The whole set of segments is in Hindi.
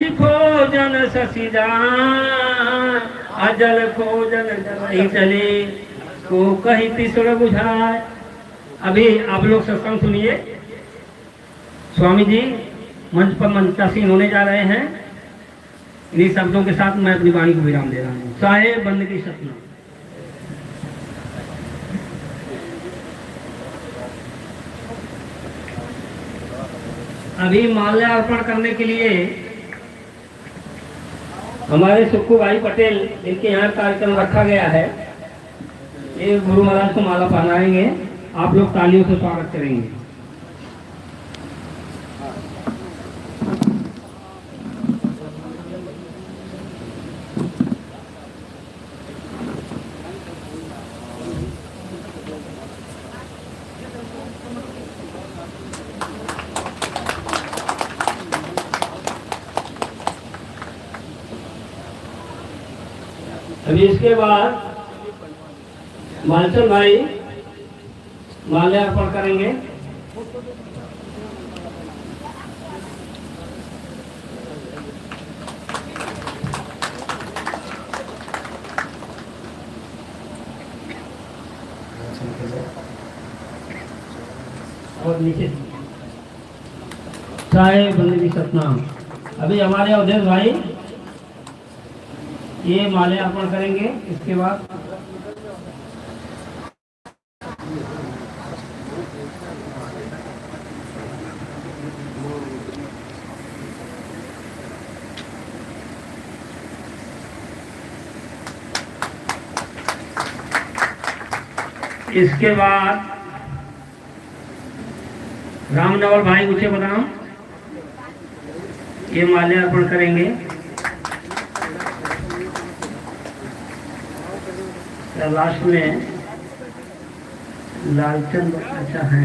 खोजन शशिदान अजल खोजन जलहि चले को कहीं तीसरा बुझाए। अभी आप लोग सत्संग सुनिए। स्वामी जी मंच पर मंचासीन होने जा रहे हैं। इन्हीं शब्दों के साथ मैं अपनी वाणी को विराम दे रहा हूँ। साहेब बंदगी सपना। अभी माल्यार्पण करने के लिए हमारे सुक्खू भाई पटेल, इनके यहाँ कार्यक्रम रखा गया है, ये गुरु महाराज को माला पहनाएंगे। आप लोग तालियों से स्वागत करेंगे। अभी इसके बाद मालचंद भाई माल्यार्पण करेंगे। और नीचे साहेब बंदगी सतनाम। अभी हमारे अवधेश भाई ये माल्यार्पण करेंगे। इसके बाद रामनवल भाई ऊंचे बदाम ये माल्यार्पण करेंगे। लास्ट में लालचंद अच्छा है,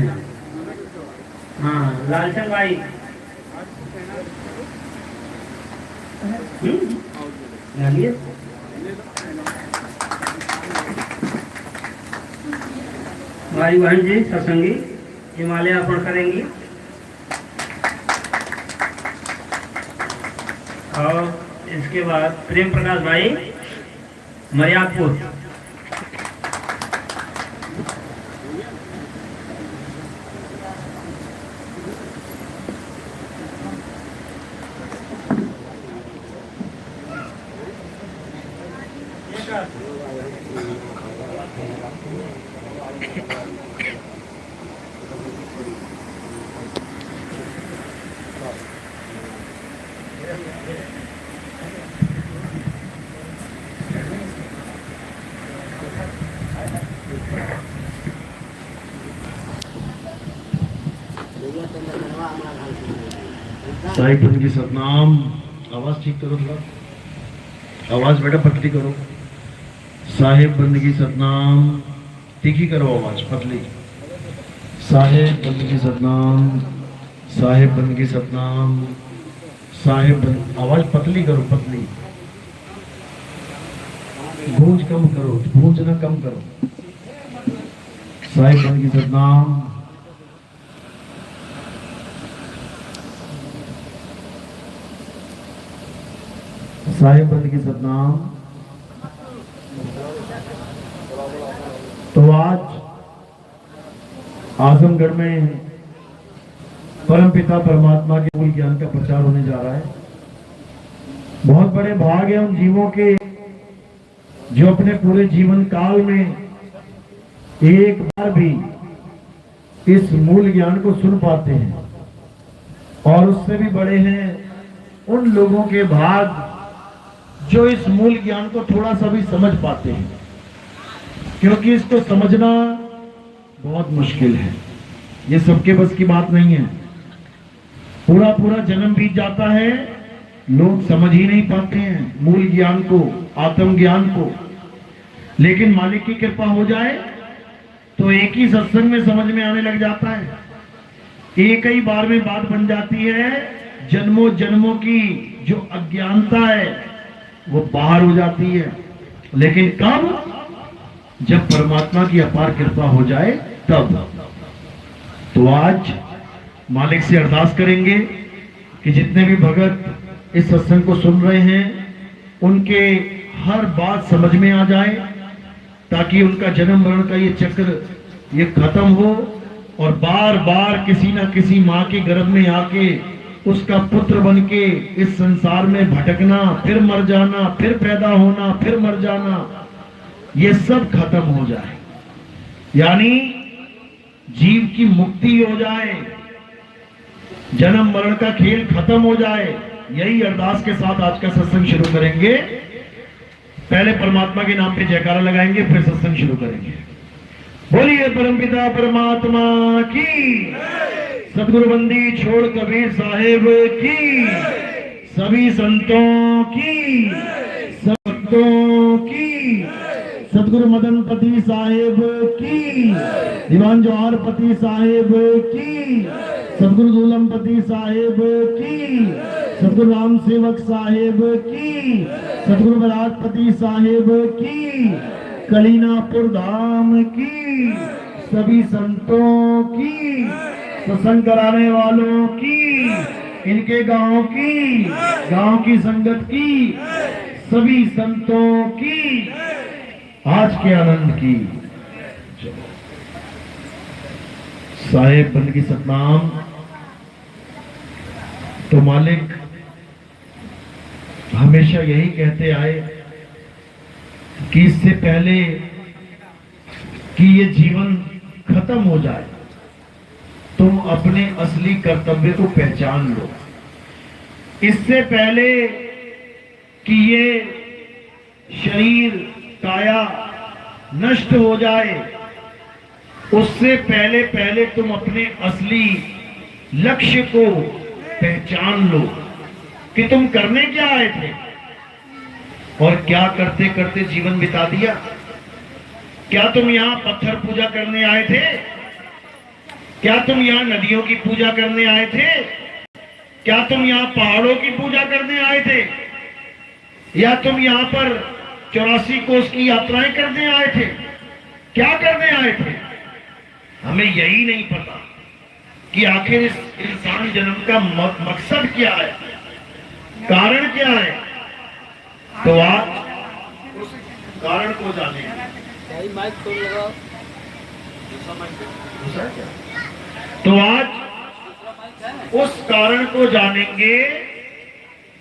हाँ लालचंद भाई भाई बहन जी सत्संगी ये माल्यार्पण करेंगी। और इसके बाद प्रेम प्रकाश भाई मर्यादपुर साहिब बंदगी सतनाम। आवाज ठीक करो, थोड़ा आवाज बेटा पतली करो। साहिब बंदगी सतनाम, तीखी करो आवाज पतली। साहिब बंदगी सतनाम, साहिब बंदगी सतनाम, आवाज पतली करो, पतली। गूंज कम करो, गूंजना कम करो। साहिब बंदगी सतनाम। साहिब बंदगी सतनाम। तो आज आजमगढ़ में परमपिता परमात्मा के मूल ज्ञान का प्रचार होने जा रहा है। बहुत बड़े भाग है उन जीवों के जो अपने पूरे जीवन काल में एक बार भी इस मूल ज्ञान को सुन पाते हैं, और उससे भी बड़े हैं उन लोगों के भाग जो इस मूल ज्ञान को थोड़ा सा भी समझ पाते हैं, क्योंकि इसको समझना बहुत मुश्किल है। ये सबके बस की बात नहीं है। पूरा पूरा जन्म बीत जाता है, लोग समझ ही नहीं पाते हैं मूल ज्ञान को, आत्म ज्ञान को। लेकिन मालिक की कृपा हो जाए तो एक ही सत्संग में समझ में आने लग जाता है। एक ही बार में बात बन जाती है। जन्मों जन्मों की जो अज्ञानता है वो बाहर हो जाती है। लेकिन कब? जब परमात्मा की अपार कृपा हो जाए तब। तो आज मालिक से अरदास करेंगे कि जितने भी भगत इस सत्संग को सुन रहे हैं उनके हर बात समझ में आ जाए, ताकि उनका जन्म मरण का ये चक्र ये खत्म हो और बार बार किसी ना किसी माँ के गर्भ में आके उसका पुत्र बन के इस संसार में भटकना, फिर मर जाना, फिर पैदा होना, फिर मर जाना, ये सब खत्म हो जाए, यानी जीव की मुक्ति हो जाए, जन्म मरण का खेल खत्म हो जाए। यही अरदास के साथ आज का सत्संग शुरू करेंगे। पहले परमात्मा के नाम पे जयकारा लगाएंगे, फिर सत्संग शुरू करेंगे। बोलिए परमपिता परमात्मा की, सदगुरु बंदी छोड़ कबीर साहेब की, सभी संतों की, संतों की, सदगुरु मदनपति साहेब की, दीवान जौहरपति साहेब की, सदगुरु दूलमपति साहेब की, सदगुरु राम सेवक साहेब की, सदगुरु बरातपति साहेब की, कलीनापुर धाम की, सभी संतों की, सत्संग कराने वालों की, इनके गांव की संगत की, सभी संतों की, आज के आनंद की। साहेब बंदगी सतनाम। तो मालिक हमेशा यही कहते आए कि इससे पहले कि ये जीवन खत्म हो जाए, तुम अपने असली कर्तव्य को पहचान लो। इससे पहले कि ये शरीर काया नष्ट हो जाए, उससे पहले पहले तुम अपने असली लक्ष्य को पहचान लो कि तुम करने क्या आए थे और क्या करते करते जीवन बिता दिया। क्या तुम यहां पत्थर पूजा करने आए थे? क्या तुम यहां नदियों की पूजा करने आए थे? क्या तुम यहां पहाड़ों की पूजा करने आए थे? या तुम यहां पर 84 कोस की यात्राएं करने आए थे? क्या करने आए थे? हमें यही नहीं पता कि आखिर इस इंसान जन्म का मकसद क्या है, कारण क्या है। तो आज उस कारण को जानेंगे। तो आज उस कारण को जानेंगे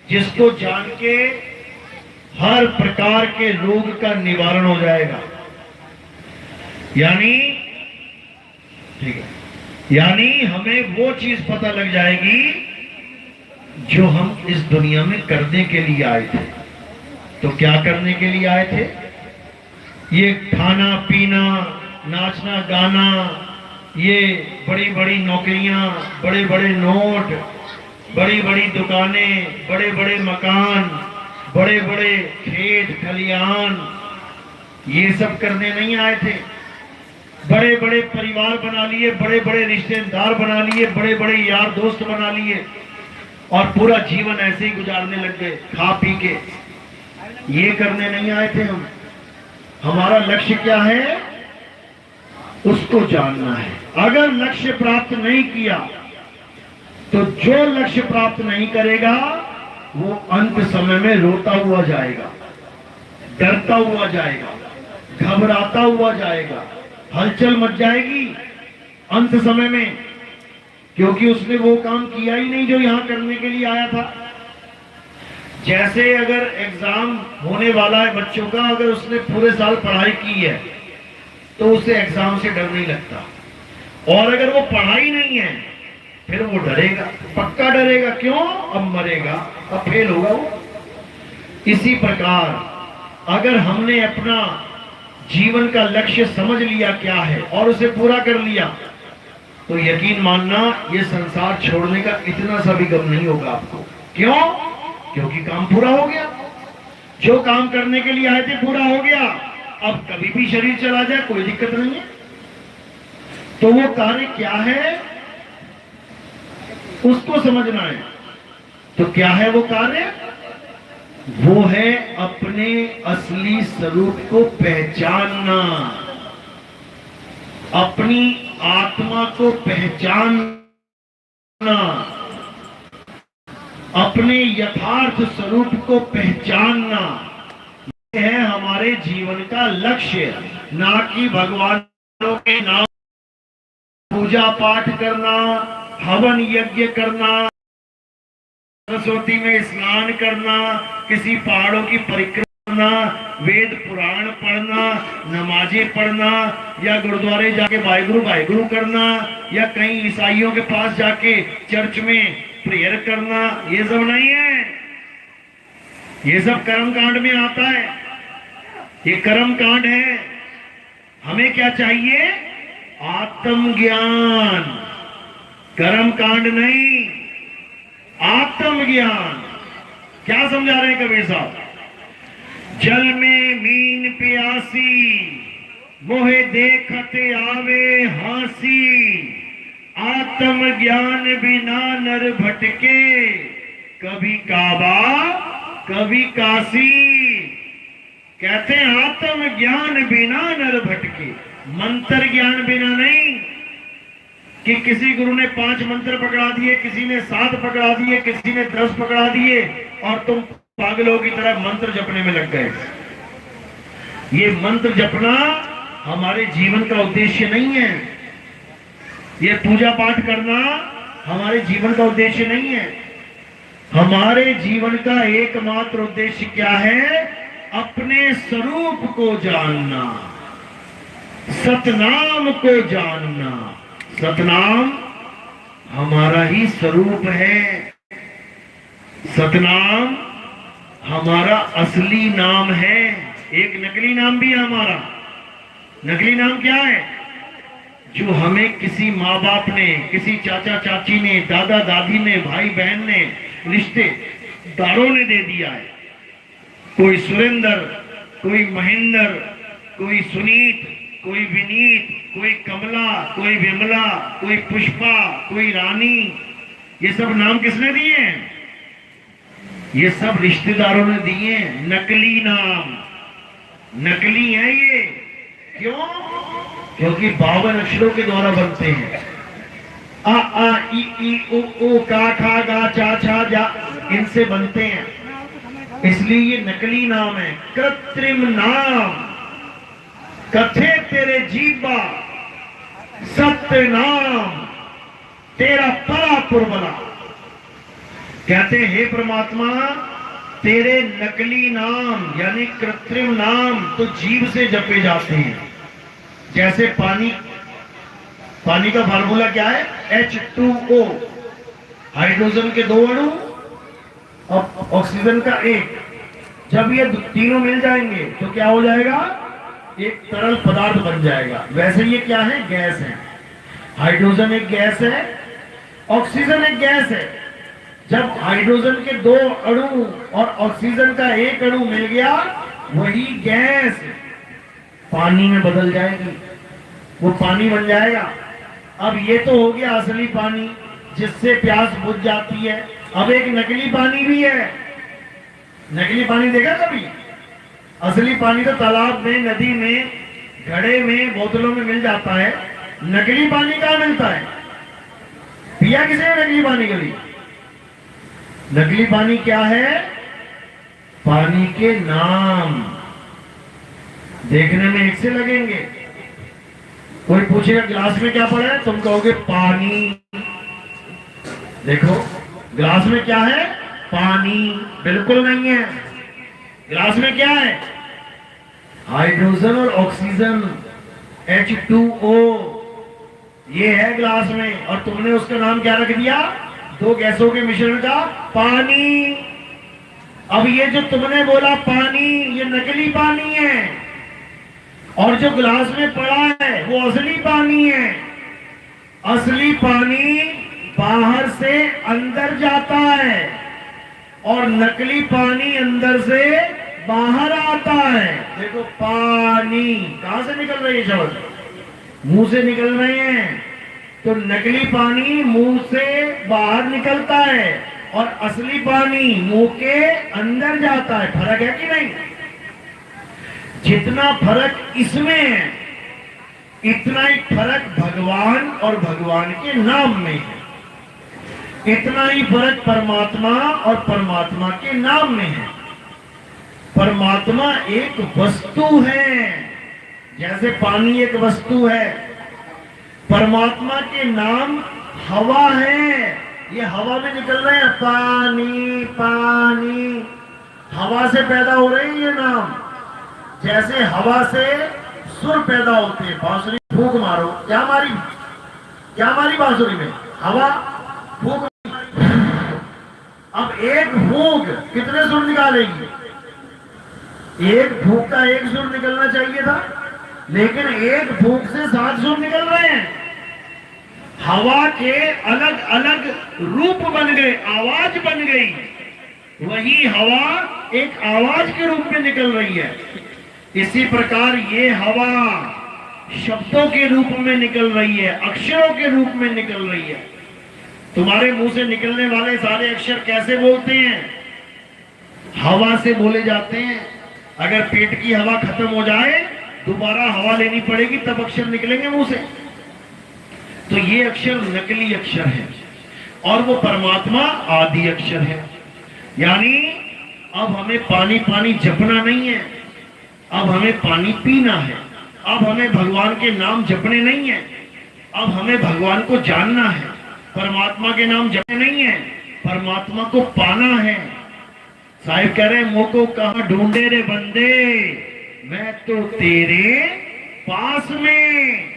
जिसको जान के हर प्रकार के रोग का निवारण हो जाएगा। यानी ठीक है, यानी हमें वो चीज पता लग जाएगी जो हम इस दुनिया में करने के लिए आए थे। तो क्या करने के लिए आए थे? ये खाना पीना, नाचना गाना, ये बड़ी बड़ी नौकरियां, बड़े बड़े नोट, बड़ी बड़ी दुकानें, बड़े बड़े मकान, बड़े बड़े खेत खलिहान, ये सब करने नहीं आए थे। बड़े बड़े परिवार बना लिए, बड़े बड़े रिश्तेदार बना लिए, बड़े बड़े यार दोस्त बना लिए और पूरा जीवन ऐसे ही गुजारने लग गए खा पी के। ये करने नहीं आए थे हम। हमारा लक्ष्य क्या है उसको जानना है। अगर लक्ष्य प्राप्त नहीं किया तो जो लक्ष्य प्राप्त नहीं करेगा वो अंत समय में रोता हुआ जाएगा, डरता हुआ जाएगा, घबराता हुआ जाएगा, हलचल मच जाएगी अंत समय में, क्योंकि उसने वो काम किया ही नहीं जो यहां करने के लिए आया था। जैसे अगर एग्जाम होने वाला है बच्चों का, अगर उसने पूरे साल पढ़ाई की है तो उसे एग्जाम से डर नहीं लगता, और अगर वो पढ़ाई नहीं है फिर वो डरेगा, पक्का डरेगा। क्यों? अब मरेगा, अब फेल होगा वो। इसी प्रकार अगर हमने अपना जीवन का लक्ष्य समझ लिया क्या है और उसे पूरा कर लिया तो यकीन मानना ये संसार छोड़ने का इतना सा भी गम नहीं होगा आपको। क्यों? क्योंकि काम पूरा हो गया। जो काम करने के लिए आए थे पूरा हो गया। अब कभी भी शरीर चला जाए कोई दिक्कत नहीं है। तो वो कार्य क्या है उसको समझना है। तो क्या है वो कार्य? वो है अपने असली स्वरूप को पहचानना, अपनी आत्मा को पहचानना। अपने यथार्थ स्वरूप को पहचानना है हमारे जीवन का लक्ष्य, ना कि भगवानों के नाम पूजा पाठ करना, हवन यज्ञ करना, सरस्वती में स्नान करना, किसी पहाड़ों की परिक्रमा करना, वेद पुराण पढ़ना, नमाजें पढ़ना, या गुरुद्वारे जाके वाहिगुरु वाहिगुरु करना, या कहीं ईसाइयों के पास जाके चर्च में प्रेयर करना, ये सब नहीं है। ये सब कर्म कांड में आता है। ये कर्म कांड है। हमें क्या चाहिए? आत्मज्ञान। कर्म कांड नहीं, आत्मज्ञान। क्या समझा रहे हैं कबीर साहब? जल में मीन प्यासी, मोहे देखते आवे हासी, आत्मज्ञान बिना नर भटके, कभी काबा कभी काशी। कहते हैं आत्मज्ञान बिना नर भटके, मंत्र ज्ञान बिना नहीं कि किसी गुरु ने 5 मंत्र पकड़ा दिए, किसी ने 7 पकड़ा दिए, किसी ने 10 पकड़ा दिए और तुम पागलों की तरह मंत्र जपने में लग गए। ये मंत्र जपना हमारे जीवन का उद्देश्य नहीं है। ये पूजा पाठ करना हमारे जीवन का उद्देश्य नहीं है। हमारे जीवन का एकमात्र उद्देश्य क्या है? अपने स्वरूप को जानना, सतनाम को जानना। सतनाम हमारा ही स्वरूप है। सतनाम हमारा असली नाम है। एक नकली नाम भी है हमारा। नकली नाम क्या है? जो हमें किसी माँ बाप ने, किसी चाचा चाची ने, दादा दादी ने, भाई बहन ने, रिश्तेदारों ने दे दिया है। कोई सुरेंद्र, कोई महेंद्र, कोई सुनीत, कोई विनीत, कोई कमला, कोई विमला, कोई पुष्पा, कोई रानी। ये सब नाम किसने दिए हैं? ये सब रिश्तेदारों ने दिए हैं। नकली नाम, नकली है ये। क्यों? क्योंकि 52 अक्षरों के द्वारा बनते हैं। आ आ ई ई उ ऊ का खा गा चा छा जा, इनसे बनते हैं। इसलिए ये नकली नाम है। कृत्रिम नाम। कथे तेरे जीवा, सत्य नाम तेरा परा पुरबला। कहते हैं हे परमात्मा, तेरे नकली नाम यानी कृत्रिम नाम तो जीव से जपे जाते हैं। जैसे पानी, पानी का फार्मूला क्या है? H2O, हाइड्रोजन के 2 अणु और ऑक्सीजन का 1। जब ये तीनों मिल जाएंगे तो क्या हो जाएगा? एक तरल पदार्थ बन जाएगा। वैसे ये क्या है? गैस है। हाइड्रोजन एक गैस है, ऑक्सीजन एक गैस है। जब हाइड्रोजन के 2 अणु और ऑक्सीजन का 1 अणु मिल गया, वही गैस पानी में बदल जाएगी, वो पानी बन जाएगा। अब ये तो हो गया असली पानी जिससे प्यास बुझ जाती है। अब एक नकली पानी भी है। नकली पानी देखा कभी? असली पानी तो तालाब में, नदी में, घड़े में, बोतलों में मिल जाता है। नकली पानी कहाँ मिलता है? पिया किसे है नकली पानी कभी? नकली पानी क्या है? पानी के नाम देखने में एक से लगेंगे। कोई पूछेगा गिलास में क्या पड़ा है, तुम कहोगे पानी। देखो गिलास में क्या है? पानी। बिल्कुल नहीं है। गिलास में क्या है? हाइड्रोजन और ऑक्सीजन, H2O, ये है गिलास में। और तुमने उसका नाम क्या रख दिया? 2 गैसों के मिश्रण का पानी। अब ये जो तुमने बोला पानी, ये नकली पानी है, और जो गिलास में पड़ा है वो असली पानी है। असली पानी बाहर से अंदर जाता है और नकली पानी अंदर से बाहर आता है। देखो पानी कहां से निकल रही है? शब्द मुंह से निकल रहे हैं। तो नकली पानी मुंह से बाहर निकलता है और असली पानी मुंह के अंदर जाता है। फर्क है कि नहीं? जितना फर्क इसमें है, इतना ही फर्क भगवान और भगवान के नाम में है। इतना ही फर्क परमात्मा और परमात्मा के नाम में है। परमात्मा एक वस्तु है, जैसे पानी एक वस्तु है। परमात्मा के नाम हवा है, ये हवा में निकल रहे हैं, पानी पानी, हवा से पैदा हो रहे हैं ये नाम। जैसे हवा से सुर पैदा होते हैं, बांसुरी फूंक मारो, क्या मारी बांसुरी में, हवा फूंक। अब एक फूंक कितने सुर निकालेगी? एक फूंक का एक सुर निकलना चाहिए था, लेकिन एक फूंक से 7 सुर निकल रहे हैं। हवा के अलग अलग रूप बन गए, आवाज बन गई। वही हवा एक आवाज के रूप में निकल रही है। इसी प्रकार ये हवा शब्दों के रूप में निकल रही है, अक्षरों के रूप में निकल रही है। तुम्हारे मुंह से निकलने वाले सारे अक्षर कैसे बोलते हैं? हवा से बोले जाते हैं। अगर पेट की हवा खत्म हो जाए, दोबारा हवा लेनी पड़ेगी, तब अक्षर निकलेंगे मुंह से। तो ये अक्षर नकली अक्षर है और वो परमात्मा आदि अक्षर है। यानी अब हमें पानी पानी जपना नहीं है, अब हमें पानी पीना है। अब हमें भगवान के नाम जपने नहीं है, अब हमें भगवान को जानना है। परमात्मा के नाम जपने नहीं है, परमात्मा को पाना है। साहिब कह रहे हैं, मोह को कहां ढूंढे रे बंदे, मैं तो तेरे पास में।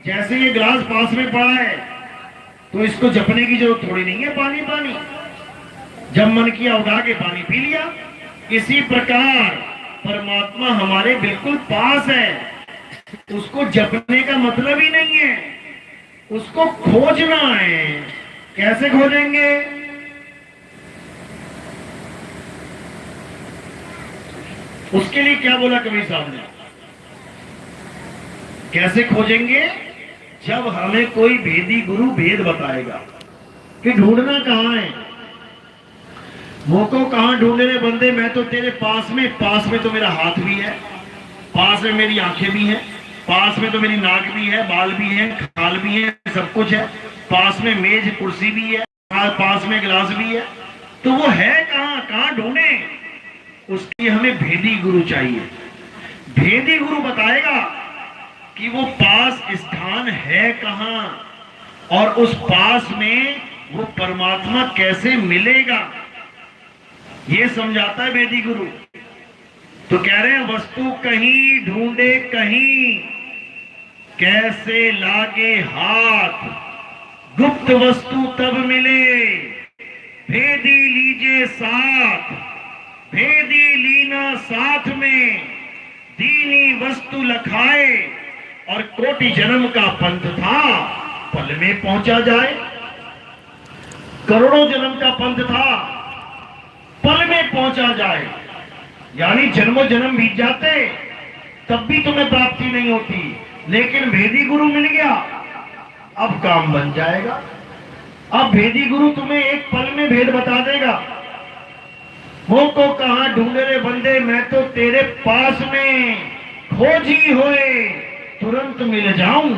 जैसे ये गिलास पास में पड़ा है, तो इसको जपने की जरूरत थोड़ी नहीं है, पानी पानी, जब मन किया उठा के पानी पी लिया। इसी प्रकार परमात्मा हमारे बिल्कुल पास है, उसको जपने का मतलब ही नहीं है, उसको खोजना है। कैसे खोजेंगे? उसके लिए क्या बोला कबीर साहब ने? कैसे खोजेंगे? जब हमें कोई भेदी गुरु भेद बताएगा कि ढूंढना कहां है। मुंह को कहां ढूंढे रे बंदे, मैं तो तेरे पास में। पास में तो मेरा हाथ भी है, पास में मेरी आंखें भी हैं, पास में तो मेरी नाक भी है, बाल भी है, खाल भी है, सब कुछ है। पास में मेज कुर्सी भी है, पास में गिलास भी है। तो वो है कहां? कहां ढूंढे? उसके लिए हमें भेदी गुरु चाहिए। भेदी गुरु बताएगा कि वो पास स्थान है कहां, और उस पास में वो परमात्मा कैसे मिलेगा, ये समझाता है भेदी गुरु। तो कह रहे हैं, वस्तु कहीं ढूंढे कहीं, कैसे लागे हाथ, गुप्त वस्तु तब मिले, भेदी लीजे साथ, भेदी लीना साथ में, दीनी वस्तु लखाए, और कोटि जन्म का पंथ था, पल में पहुंचा जाए। करोड़ों जन्म का पंथ था, पल में पहुंचा जाए। यानी जन्मों जन्म बीत जाते, तब भी तुम्हें प्राप्ति नहीं होती, लेकिन भेदी गुरु मिल गया, अब काम बन जाएगा। अब भेदी गुरु तुम्हें एक पल में भेद बता देगा। मोह को कहां ढूंढे रे बंदे, मैं तो तेरे पास में, खोजी होए तुरंत मिल जाऊं।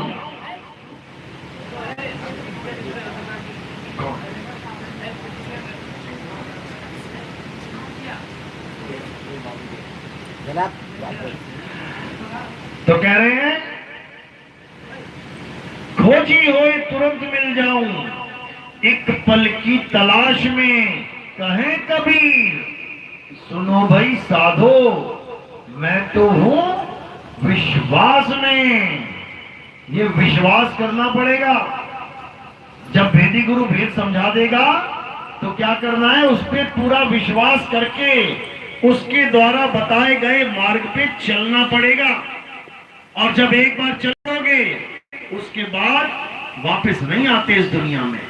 तो कह रहे हैं, खोजी होए तुरंत मिल जाऊं, एक पल की तलाश में, कहे कबीर सुनो भाई साधो, मैं तो हूं विश्वास में। ये विश्वास करना पड़ेगा। जब भेदी गुरु भेद समझा देगा तो क्या करना है? उस पर पूरा विश्वास करके उसके द्वारा बताए गए मार्ग पे चलना पड़ेगा। और जब एक बार चलोगे, उसके बाद वापस नहीं आते इस दुनिया में।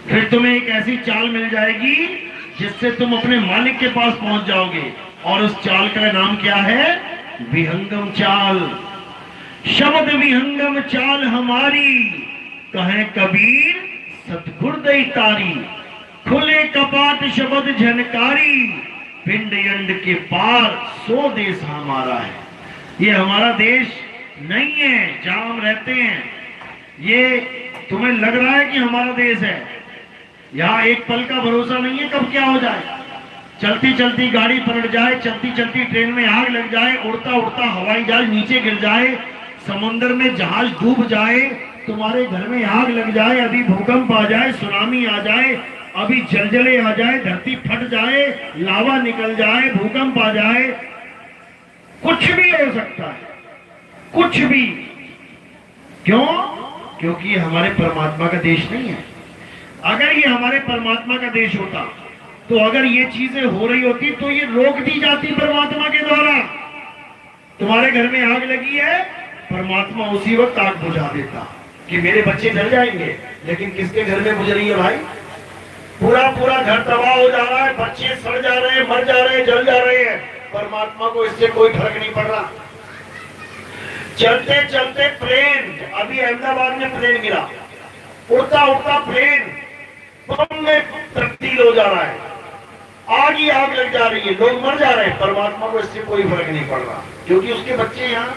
फिर तुम्हें एक ऐसी चाल मिल जाएगी जिससे तुम अपने मालिक के पास पहुंच जाओगे। और उस चाल का नाम क्या है? विहंगम चाल। शब्द विहंगम चाल हमारी, कहे कबीर सतगुर दई तारी, खुले कपाट शब्द झनकारी, पिंड यंड के पार सो देश हमारा है। ये हमारा देश नहीं है जहां हम रहते हैं। ये तुम्हें लग रहा है कि हमारा देश है, यहाँ एक पल का भरोसा नहीं है कब क्या हो जाए। चलती चलती गाड़ी पलट जाए, चलती चलती ट्रेन में आग लग जाए, उड़ता उड़ता हवाई जहाज नीचे गिर जाए, समुद्र में जहाज डूब जाए, तुम्हारे घर में आग लग जाए, अभी भूकंप आ जाए, सुनामी आ जाए, अभी जलजले आ जाए, धरती फट जाए, लावा निकल जाए, भूकंप आ जाए, कुछ भी हो सकता है, कुछ भी। क्यों? क्योंकि ये हमारे परमात्मा का देश नहीं है। अगर ये हमारे परमात्मा का देश होता तो अगर ये चीजें हो रही होती तो ये रोक दी जाती परमात्मा के द्वारा। तुम्हारे घर में आग लगी है, परमात्मा उसी वक्त आग बुझा देता कि मेरे बच्चे जल जाएंगे, लेकिन किसके घर में बुझ रही है भाई? पूरा पूरा घर तबाह हो जा रहा है, बच्चे सड़ जा रहे हैं, मर जा रहे हैं, जल जा रहे हैं, परमात्मा को इससे कोई फर्क नहीं पड़ रहा। चलते चलते प्लेन, अभी अहमदाबाद में प्लेन गिरा, उड़ता उड़ता प्लेन बम में तब्दील हो जा रहा है, आग ही आग लग जा रही है, लोग मर जा रहे हैं, परमात्मा को इससे कोई फर्क नहीं पड़ रहा, क्योंकि उसके बच्चे यहाँ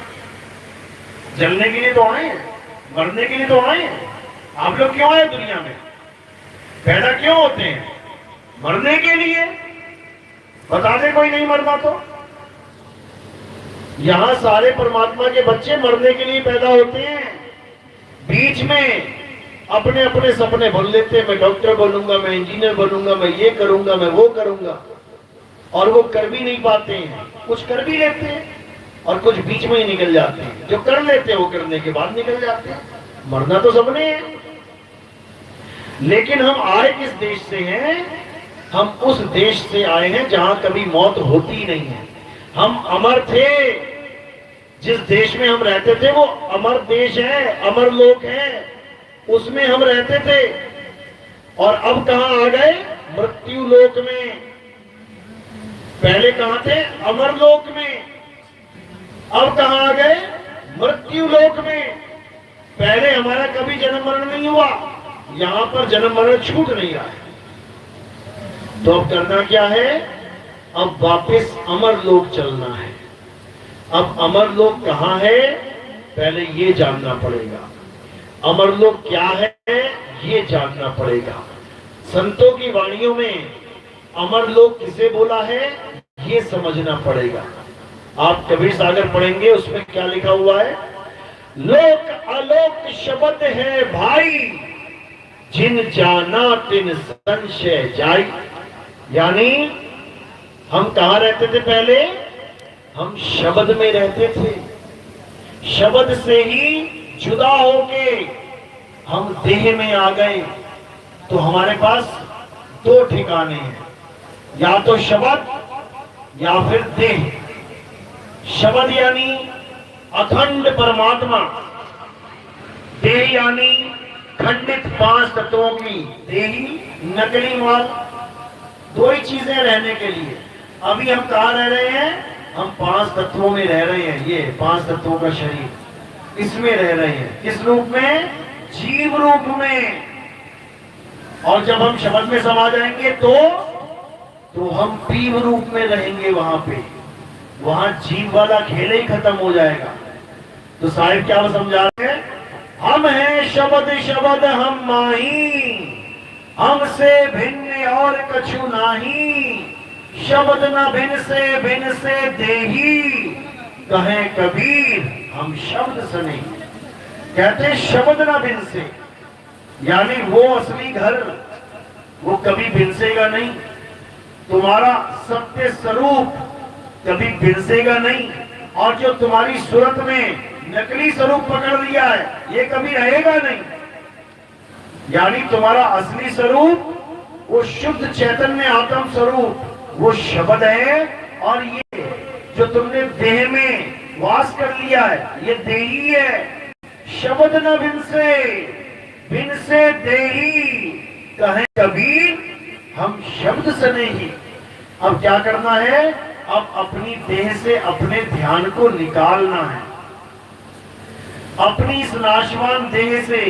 जलने के लिए तो आए हैं, मरने के लिए तो आए हैं। आप लोग क्यों आए दुनिया में? पैदा क्यों होते हैं? मरने के लिए। बता दे कोई नहीं मरना तो। यहां सारे परमात्मा के बच्चे मरने के लिए पैदा होते हैं। बीच में अपने अपने सपने भूल लेते हैं, मैं डॉक्टर बनूंगा, मैं इंजीनियर बनूंगा, मैं ये करूंगा, मैं वो करूंगा, और वो कर भी नहीं पाते हैं। कुछ कर भी लेते हैं और कुछ बीच में ही निकल जाते हैं। जो कर लेते हैं वो करने के बाद निकल जाते हैं। मरना तो सबने है, लेकिन हम आए किस देश से हैं? हम उस देश से आए हैं जहां कभी मौत होती नहीं है। हम अमर थे, जिस देश में हम रहते थे वो अमर देश है, अमर लोक है, उसमें हम रहते थे। और अब कहां आ गए? मृत्यु लोक में। पहले कहां थे? अमर लोक में। अब कहां आ गए? मृत्यु लोक में। पहले हमारा कभी जन्म मरण नहीं हुआ, यहां पर जन्म मरण छूट नहीं रहा है। तो अब करना क्या है? अब वापस अमर लोक चलना है। अब अमर लोक कहां है? पहले ये जानना पड़ेगा। अमर लोक क्या है ये जानना पड़ेगा। संतों की वाणियों में अमर लोक किसे बोला है ये समझना पड़ेगा। आप कबीर सागर पढ़ेंगे, उसमें क्या लिखा हुआ है? लोक अलोक शब्द है भाई, जिन जाना तिन संशय जाई। यानी हम कहां रहते थे पहले? हम शब्द में रहते थे। शब्द से ही जुदा होके हम देह में आ गए। तो हमारे पास दो ठिकाने हैं, या तो शब्द या फिर देह। शब्द यानी अखंड परमात्मा, देह यानी खंडित पांच तत्वों की देही नकली माल। दो ही चीजें रहने के लिए। अभी हम कहाँ रह रहे हैं? हम पांच तत्वों में रह रहे हैं। ये पांच तत्वों का शरीर, इसमें रह रहे हैं। किस रूप में? जीव रूप में। और जब हम शब्द में समा जाएंगे तो हम पीव रूप में रहेंगे। वहां पे वहां जीव वाला खेल ही खत्म हो जाएगा। तो साहिब क्या समझा रहे हैं? हम हैं शब्द शब्द हम माही, हमसे भिन्न और कछु नाही। शब्द न भिन्न से देही, कहे कबीर हम शब्द से नहीं। कहते शब्द न भिन्न से, यानी वो असली घर वो कभी भिनसेगा नहीं। तुम्हारा सत्य स्वरूप कभी भिनसेगा नहीं। और जो तुम्हारी सूरत में नकली स्वरूप पकड़ लिया है ये कभी रहेगा नहीं। यानी तुम्हारा असली स्वरूप वो शुद्ध चैतन्य आत्म स्वरूप वो शब्द है। और ये जो तुमने देह में वास कर लिया है ये देही है। शब्द न भिन से देही, कहे कबीर हम शब्द से नहीं। अब क्या करना है? अब अपनी देह से अपने ध्यान को निकालना है। अपनी इस नाशवान देह से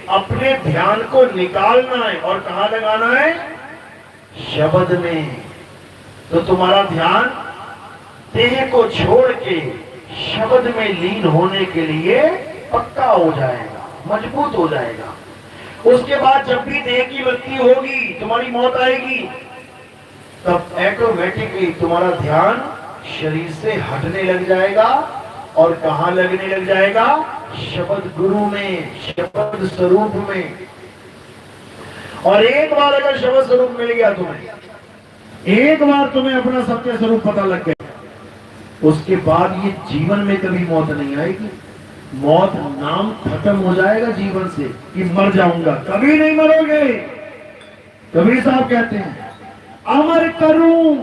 अपने ध्यान को निकालना है। और कहां लगाना है? शब्द में। तो तुम्हारा ध्यान देह को छोड़ के शब्द में लीन होने के लिए पक्का हो जाएगा, मजबूत हो जाएगा। उसके बाद जब भी देह की मृत्यु होगी, तुम्हारी मौत आएगी, तब ऑटोमेटिकली तुम्हारा ध्यान शरीर से हटने लग जाएगा और कहां लगने लग जाएगा? शब्द गुरु में, शब्द स्वरूप में। और एक बार अगर शब्द स्वरूप मिल गया तुम्हें, एक बार तुम्हें अपना सत्य स्वरूप पता लग गया, उसके बाद ये जीवन में कभी मौत नहीं आएगी। मौत नाम खत्म हो जाएगा जीवन से कि मर जाऊंगा, कभी नहीं मरोगे। कबीर साहब कहते हैं, अमर करूं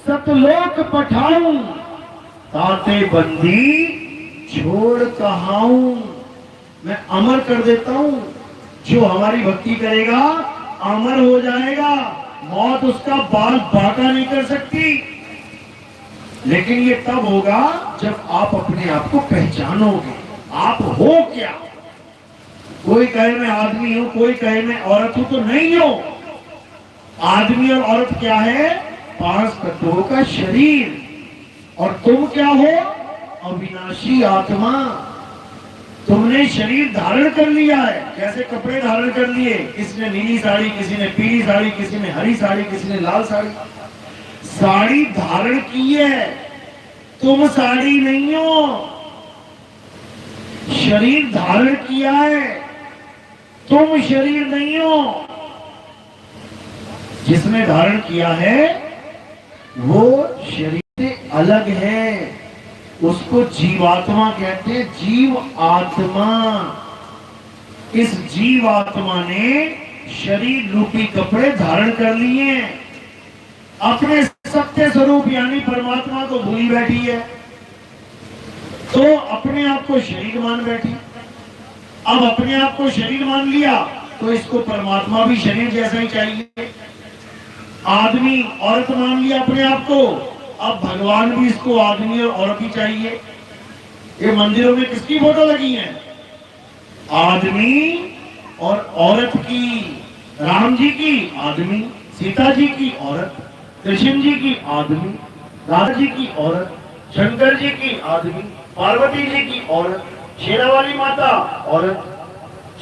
सतलोक पठाऊं, ताते बंदी छोड़ कहाऊं। मैं अमर कर देता हूं, जो हमारी भक्ति करेगा अमर हो जाएगा, मौत उसका बाल बांका नहीं कर सकती। लेकिन ये तब होगा जब आप अपने आप को पहचानोगे, आप हो क्या। कोई कहे मैं आदमी हूं, कोई कहे मैं औरत हूं, तो नहीं हो। आदमी और औरत क्या है? 5 तत्वों का शरीर। और तुम क्या हो? अविनाशी आत्मा। तुमने शरीर धारण कर लिया है, जैसे कपड़े धारण कर लिए। किसी ने नीली साड़ी, किसी ने पीली साड़ी, किसी ने हरी साड़ी, किसी ने लाल साड़ी। साड़ी धारण की है, तुम साड़ी नहीं हो। शरीर धारण किया है, तुम शरीर नहीं हो। जिसने धारण किया है वो शरीर से अलग है, उसको जीवात्मा कहते हैं। जीव आत्मा। इस जीवात्मा ने शरीर रूपी कपड़े धारण कर लिए हैं, अपने सत्य स्वरूप यानी परमात्मा को भूली बैठी है, तो अपने आप को शरीर मान बैठी। अब अपने आप को शरीर मान लिया तो इसको परमात्मा भी शरीर जैसा ही चाहिए। आदमी औरत मान लिया अपने आप को, अब भगवान भी इसको आदमी और औरत ही चाहिए। ये मंदिरों में किसकी फोटो लगी है? आदमी और औरत की। राम जी की आदमी, सीता जी की औरत, कृष्ण जी की आदमी, राधा जी की औरत, शंकर जी की आदमी, पार्वती जी की औरत, शेरावाली माता औरत,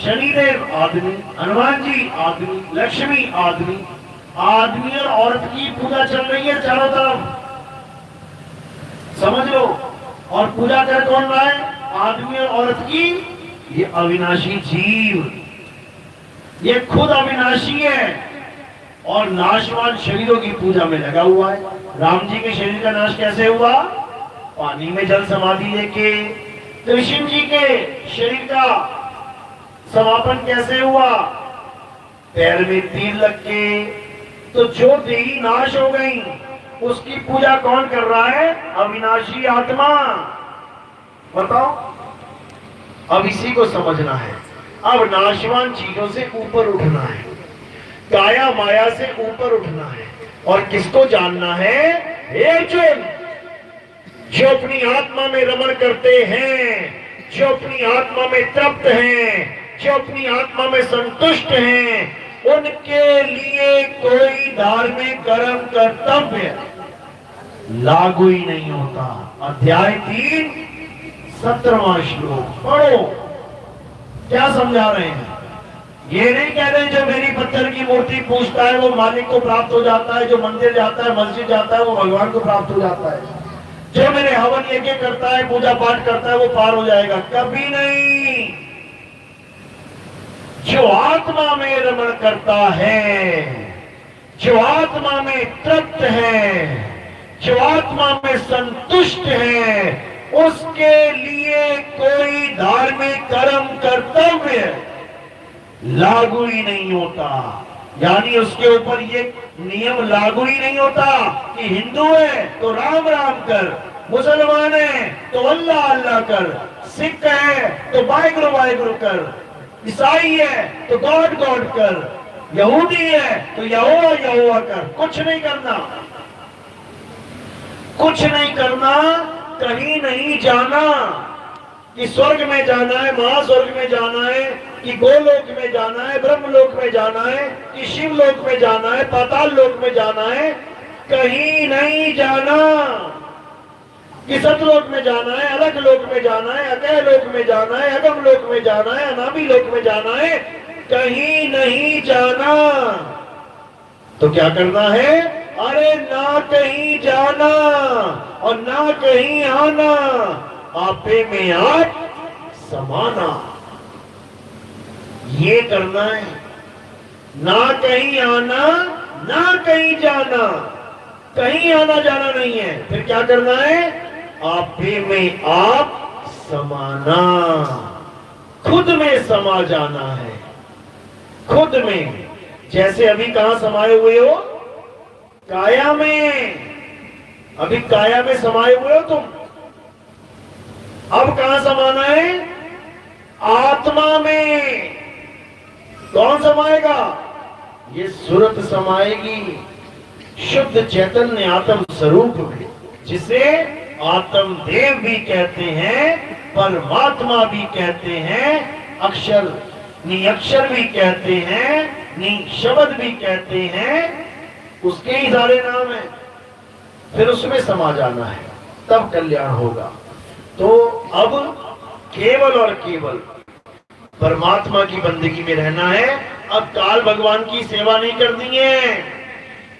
शनिदेव आदमी, हनुमान जी आदमी, लक्ष्मी आदमी। आदमी और औरत की पूजा चल रही है चारों तरफ, समझ लो। और पूजा कर कौन रहा है? आदमी और औरत की। ये अविनाशी जीव, ये खुद अविनाशी है और नाशवान शरीरों की पूजा में लगा हुआ है। राम जी के शरीर का नाश कैसे हुआ? पानी में जल समाधि लेके। कृष्ण जी के शरीर का समापन कैसे हुआ? पैर में तीर लग के। तो जो देही नाश हो गई उसकी पूजा कौन कर रहा है? अविनाशी आत्मा। बताओ, अब इसी को समझना है। अब नाशवान चीजों से ऊपर उठना है, काया माया से ऊपर उठना है। और किसको जानना है? अर्जुन, जो अपनी आत्मा में रमण करते हैं, जो अपनी आत्मा में तृप्त हैं, जो अपनी आत्मा में संतुष्ट हैं, उनके लिए कोई धार्मिक कर्म कर्तव्य लागू ही नहीं होता। अध्याय 3 17वां श्लोक पढ़ो। क्या समझा रहे हैं? ये नहीं कह रहे जो मेरी पत्थर की मूर्ति पूजता है वो मालिक को प्राप्त हो जाता है, जो मंदिर जाता है, मस्जिद जाता है, वो भगवान को प्राप्त हो जाता है, जो मेरे हवन यज्ञ करता है, पूजा पाठ करता है, वो पार हो जाएगा। कभी नहीं। जो आत्मा में रमण करता है, जो आत्मा में तृप्त है, जो आत्मा में संतुष्ट है, उसके लिए कोई धार्मिक कर्म कर्तव्य लागू ही नहीं होता। यानी उसके ऊपर ये नियम लागू ही नहीं होता कि हिंदू है तो राम राम कर, मुसलमान है तो अल्लाह अल्लाह कर, सिख है तो वाहिगुरु कर, ईसाई है तो गॉड गॉड कर, यहूदी है तो यहोवा यहोवा कर। कुछ नहीं करना, कुछ नहीं करना। कहीं नहीं जाना कि स्वर्ग में जाना है, महास्वर्ग में जाना है, कि गोलोक में जाना है, ब्रह्मलोक में जाना है, कि शिवलोक में जाना है, पाताल लोक में जाना है। कहीं नहीं जाना। कि सतलोक में जाना है, अलग लोक में जाना है, अतः लोक में जाना है, अगम लोक में जाना है, अनामी लोक में जाना है। कहीं नहीं जाना। तो क्या करना है? अरे ना कहीं जाना और ना कहीं आना, आपे में आप समाना, ये करना है। ना कहीं आना ना कहीं जाना, कहीं आना जाना नहीं है। फिर क्या करना है? आपे में आप समाना, खुद में समा जाना है, खुद में। जैसे अभी कहां समाये हुए हो? काया में। अभी काया में समाये हुए हो तुम। अब कहां समाना है? आत्मा में। कौन समाएगा? ये सुरत समाएगी, शुद्ध चैतन्य आत्म स्वरूप में, जिसे आत्म देव भी कहते हैं, परमात्मा भी कहते हैं, अक्षर निअक्षर भी कहते हैं, निशब्द भी कहते हैं, उसके ही सारे नाम है। फिर उसमें समा जाना है, तब कल्याण होगा। तो अब केवल और केवल परमात्मा की बंदगी में रहना है। अब काल भगवान की सेवा नहीं करनी है,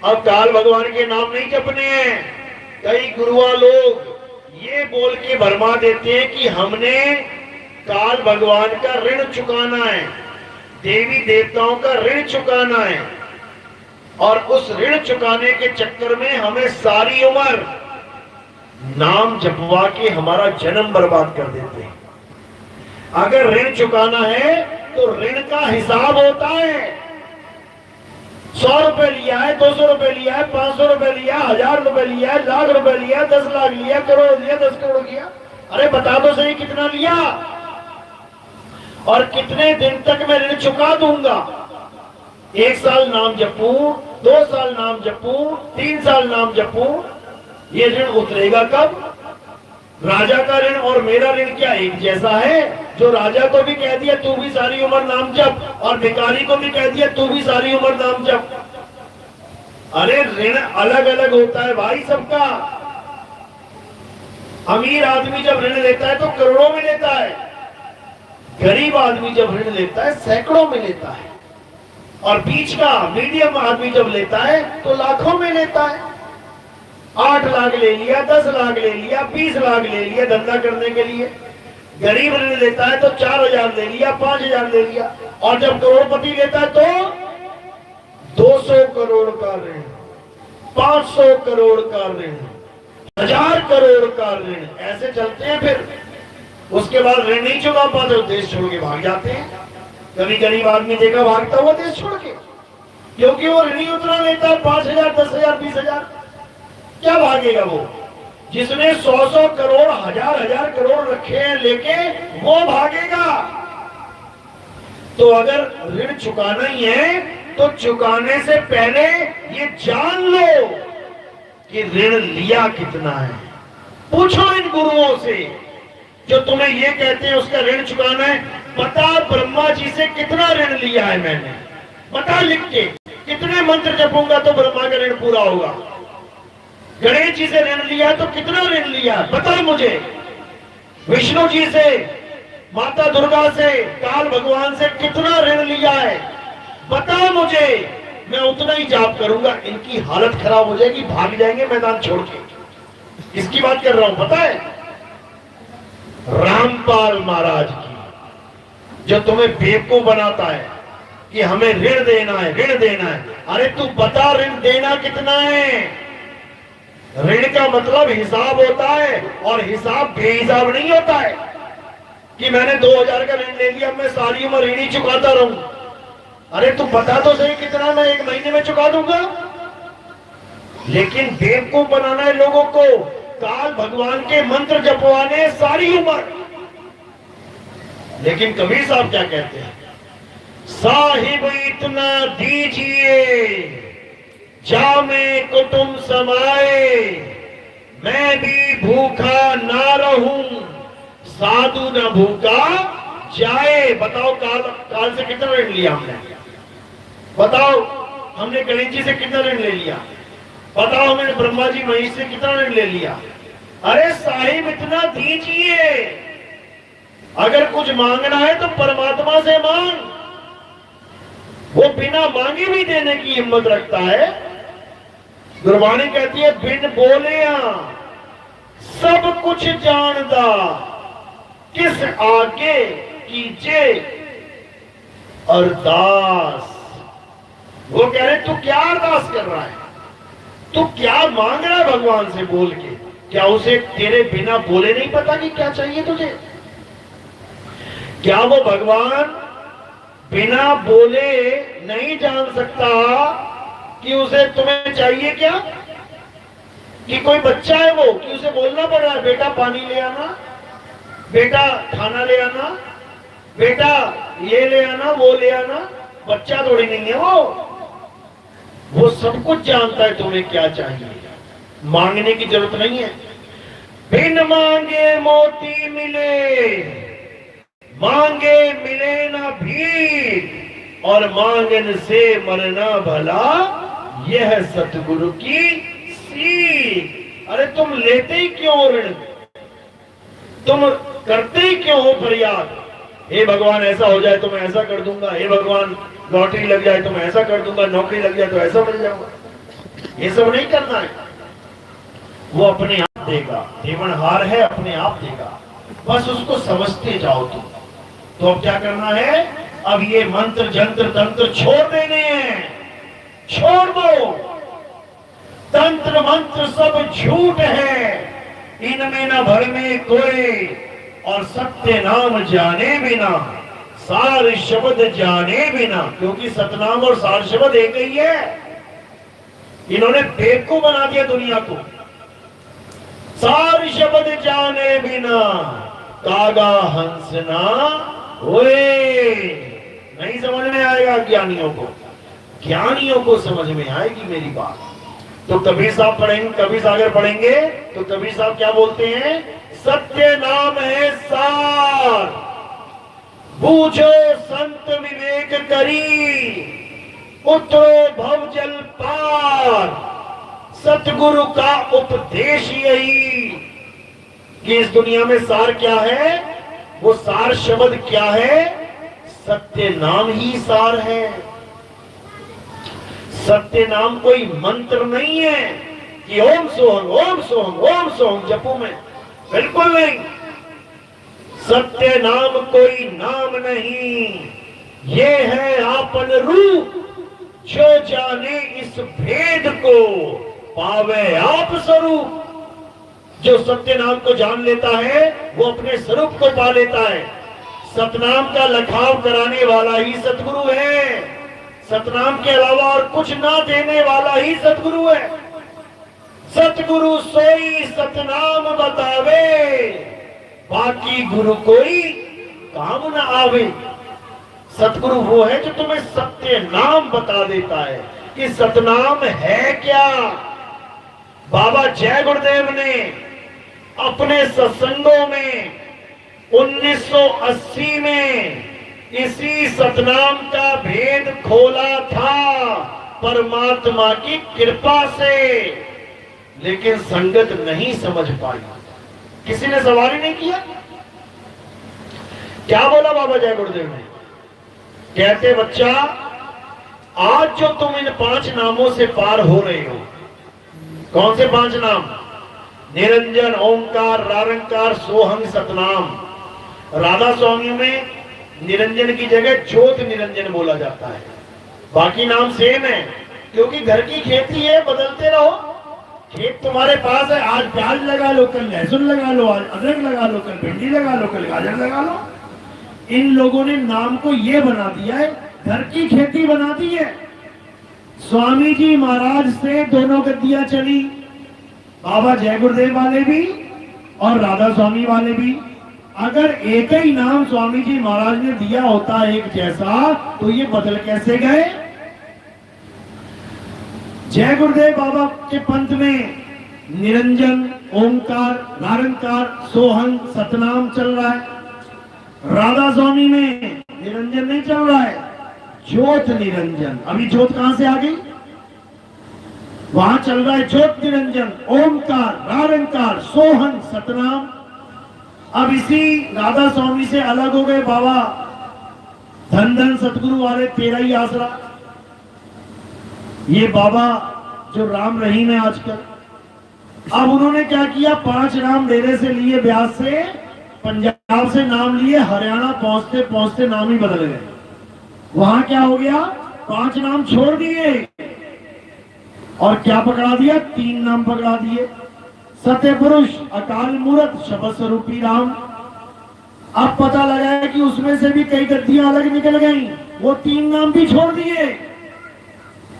अब काल भगवान के नाम नहीं जपने हैं। कई गुरुआ लोग ये बोल के भरमा देते हैं कि हमने काल भगवान का ऋण चुकाना है, देवी देवताओं का ऋण चुकाना है, और उस ऋण चुकाने के चक्कर में हमें सारी उम्र नाम जपवा के हमारा जन्म बर्बाद कर देते हैं। अगर ऋण चुकाना है तो ऋण का हिसाब होता है। 100 रुपए लिया है, 200 रुपए लिया है, 500 रुपए लिया, 1000 रुपए लिया है, लाख रुपए लिया, 10 लाख लिया, करोड़ लिया, 10 करोड़ लिया। अरे बता दो सही कितना लिया और कितने दिन तक मैं ऋण चुका दूंगा। 1 साल नाम जपू, 2 साल नाम जपू, 3 साल नाम जपू, ये ऋण उतरेगा कब? राजा का ऋण और मेरा ऋण क्या एक जैसा है? जो राजा को भी कह दिया तू भी सारी उम्र नाम जप, और भिखारी को भी कह दिया तू भी सारी उम्र नाम जप। अरे ऋण अलग अलग होता है भाई सबका। अमीर आदमी जब ऋण लेता है तो करोड़ों में लेता है, गरीब आदमी जब ऋण लेता है सैकड़ों में लेता है, और बीच का मीडियम आदमी जब लेता है तो लाखों में लेता है। 8 लाख ले लिया, 10 लाख ले लिया, 20 लाख ले लिया धंधा करने के लिए। गरीब ऋण लेता है तो 4000 ले लिया, 5000 ले लिया, और जब करोड़पति लेता है तो 200 करोड़ का ऋण, 500 करोड़ का ऋण, 1000 करोड़ का ऋण, ऐसे चलते हैं। फिर उसके बाद ऋण नहीं चुका पाते तो देश छोड़ के भाग जाते हैं। कभी गरीब आदमी देखा भागता हुआ देश छोड़ के, क्योंकि वो ऋण ही उतना लेता है 5000, 10000, 20000। क्या भागेगा वो? जिसने 100 करोड़, 1000 करोड़ रखे हैं लेके, वो भागेगा। तो अगर ऋण चुकाना ही है तो चुकाने से पहले ये जान लो कि ऋण लिया कितना है। पूछो इन गुरुओं से जो तुम्हें ये कहते हैं उसका ऋण चुकाना है, बता ब्रह्मा जी से कितना ऋण लिया है मैंने, बता लिख के। कितने मंत्र जपूंगा तो ब्रह्मा का ऋण पूरा होगा। गणेश जी से ऋण लिया तो कितना ऋण लिया बता मुझे। विष्णु जी से, माता दुर्गा से, काल भगवान से कितना ऋण लिया है बता मुझे। मैं उतना ही जाप करूंगा। इनकी हालत खराब हो जाएगी, भाग जाएंगे मैदान छोड़ के। इसकी बात कर रहा हूं, पता है? रामपाल महाराज की, जो तुम्हें बेवकूफ बनाता है कि हमें ऋण देना है, ऋण देना है। अरे तू बता ऋण देना कितना है? ऋण का मतलब हिसाब होता है, और हिसाब बेहिसाब नहीं होता है कि मैंने 2000 का ऋण ले लिया, मैं सारी उम्र ऋण ही चुकाता रहूं। अरे तू बता तो सही कितना मैं 1 महीने में चुका दूंगा। लेकिन बेवकूफ बनाना है लोगों को, काल भगवान के मंत्र जपवाने सारी उम्र। लेकिन कबीर साहब क्या कहते हैं? साहिब इतना दीजिए जामे कुटुंब समाए, मैं भी भूखा ना रहूं, साधु न भूखा जाए। बताओ काल से कितना ऋण लिया हमने? बताओ हमने गणेश जी से कितना ऋण ले लिया? बताओ हमने ब्रह्मा जी महेश से कितना ऋण ले लिया? अरे साहिब इतना दीजिए। अगर कुछ मांगना है तो परमात्मा से मांग, वो बिना मांगे भी देने की हिम्मत रखता है। गुरबाणी कहती है बिन बोलिया सब कुछ जानदा, किस आगे कीजे अरदास। वो कह रहे तू क्या अरदास कर रहा है, तू क्या मांग रहा है भगवान से बोल के? क्या उसे तेरे बिना बोले नहीं पता कि क्या चाहिए तुझे? क्या वो भगवान बिना बोले नहीं जान सकता कि उसे तुम्हें चाहिए क्या? कि कोई बच्चा है वो कि उसे बोलना पड़ रहा है बेटा पानी ले आना, बेटा खाना ले आना, बेटा ये ले आना, वो ले आना? बच्चा थोड़ी नहीं है वो सब कुछ जानता है तुम्हें क्या चाहिए। मांगने की जरूरत नहीं है। बिन मांगे मोती मिले, मांगे मिले ना भीख, और मांगन से मरना भला, यह सतगुरु की सीख। अरे तुम लेते ही क्यों ऋण, तुम करते ही क्यों हो फरियाद? हे भगवान ऐसा हो जाए तो मैं ऐसा कर दूंगा, हे भगवान लॉटरी लग जाए तो मैं ऐसा कर दूंगा, नौकरी लग जाए तो ऐसा मिल जाऊंगा। ये सब नहीं करना है। वो अपने आप देगा, देवनहार है, अपने आप देगा। बस उसको समझते जाओ तुम। तो अब क्या करना है? अब ये मंत्र जंत्र तंत्र छोड़ देने हैं, छोड़ दो। तंत्र मंत्र सब झूठ है, इनमें न भर में कोई, और सत्य नाम जाने बिना सार शब्द जाने बिना। क्योंकि सतनाम और सार शब्द एक ही है। इन्होंने बेवकूफ बना दिया दुनिया को। सार शब्द जाने बिना कागा हंसना होए। नहीं समझ में आएगा ज्ञानियों को, ज्ञानियों को समझ में आएगी मेरी बात। तो कबीर साहब पढ़ेंगे, कबीर सागर पढ़ेंगे तो कबीर साहब क्या बोलते हैं? सत्य नाम है सार, बूझो संत विवेक करी, उतरो भव जल पार। सतगुरु का उपदेश यही कि इस दुनिया में सार क्या है? वो सार शब्द क्या है? सत्य नाम ही सार है। सत्य नाम कोई मंत्र नहीं है कि ओम सोहम ओम सोहम ओम सोहम जपू में, बिल्कुल नहीं। सत्य नाम कोई नाम नहीं, ये है आपन रूप। जो जाने इस भेद को पावे आप स्वरूप। जो सत्य नाम को जान लेता है वो अपने स्वरूप को पा लेता है। सतनाम का लखाव कराने वाला ही सतगुरु है। सतनाम के अलावा और कुछ ना देने वाला ही सतगुरु है। सतगुरु सोई सतनाम बतावे, बाकी गुरु कोई काम न आवे। सतगुरु वो है जो तुम्हें सत्य नाम बता देता है कि सतनाम है क्या। बाबा जय गुरुदेव ने अपने सत्संगों में 1980 में इसी सतनाम का भेद खोला था परमात्मा की कृपा से, लेकिन संगत नहीं समझ पाई। किसी ने सवाल ही नहीं किया। क्या बोला बाबा जय गुरुदेव ने? कहते बच्चा, आज जो तुम इन 5 नामों से पार हो रहे हो, कौन से 5 नाम? निरंजन, ओंकार, रारंकार, सोहंग, सतनाम। राधा स्वामी में निरंजन की जगह ज्योत निरंजन बोला जाता है। बाकी नाम सेम है, क्योंकि घर की खेती है, बदलते रहो। खेत तुम्हारे पास है, आज प्याज लगा लो, कल लहसुन लगा लो, आज अदरक लगा लो, कल भिंडी लगा लो, कल गाजर लगा लो। इन लोगों ने नाम को ये बना दिया है, घर की खेती बना दी है। स्वामी जी महाराज से दोनों गद्दियां चली, बाबा जय गुरुदेव वाले भी और राधा स्वामी वाले भी। अगर एक ही नाम स्वामी जी महाराज ने दिया होता एक जैसा, तो ये बदल कैसे गए? जय गुरुदेव बाबा के पंथ में निरंजन, ओंकार, नारंकार, सोहंग, सतनाम चल रहा है। राधा स्वामी में निरंजन नहीं चल रहा है, ज्योत निरंजन। अभी ज्योत कहां से आ गई? वहां चल रहा है ज्योत निरंजन, ओंकार, नारंकार, सोहंग, सतनाम। अब इसी राधा स्वामी से अलग हो गए बाबा धन धन सतगुरु वाले तेरा ही आसरा। ये बाबा जो राम रहीम है आजकल, अब उन्होंने क्या किया, 5 नाम डेरे से लिए, ब्यास से, पंजाब से नाम लिए, हरियाणा पहुंचते पहुंचते नाम ही बदल गए। वहां क्या हो गया, 5 नाम छोड़ दिए और क्या पकड़ा दिया, 3 नाम पकड़ा दिए, सत्य पुरुष, अकाल मूर्त, शब्द स्वरूपी राम। अब पता लगा है कि उसमें से भी कई गद्दियां अलग निकल गई, वो 3 नाम भी छोड़ दिए।